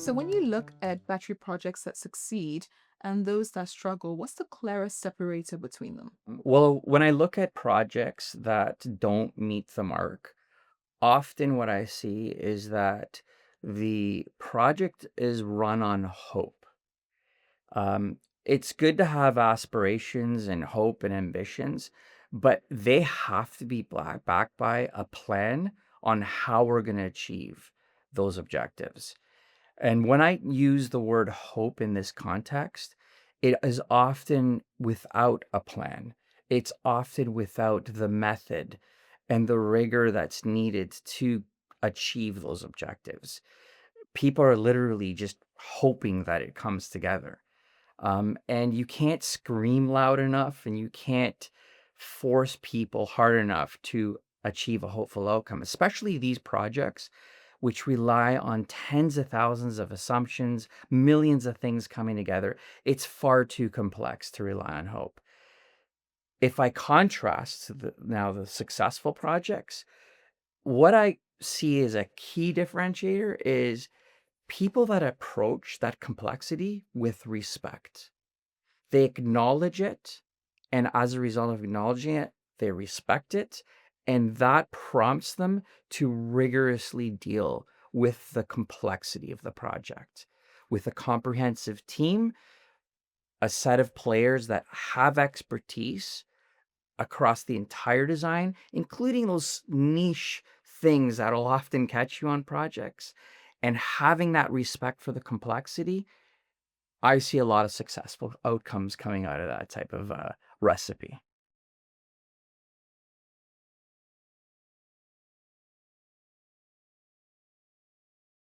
So, when you look at battery projects that succeed and those that struggle, what's the clearest separator between them? Well, when I look at projects that don't meet the mark, often what I see is that the project is run on hope. It's good to have aspirations and hope and ambitions, but they have to be backed by a plan on how we're going to achieve those objectives. And when I use the word hope in this context, it is often without a plan. It's often without the method and the rigor that's needed to achieve those objectives. People are literally just hoping that it comes together. And you can't scream loud enough and you can't force people hard enough to achieve a hopeful outcome, especially these projects, which rely on tens of thousands of assumptions, millions of things coming together. It's far too complex to rely on hope. If I contrast to the successful projects, what I see as a key differentiator is people that approach that complexity with respect. They acknowledge it, and as a result of acknowledging it, they respect it, and that prompts them to rigorously deal with the complexity of the project. With a comprehensive team, a set of players that have expertise across the entire design, including those niche things that'll often catch you on projects, and having that respect for the complexity, I see a lot of successful outcomes coming out of that type of, recipe.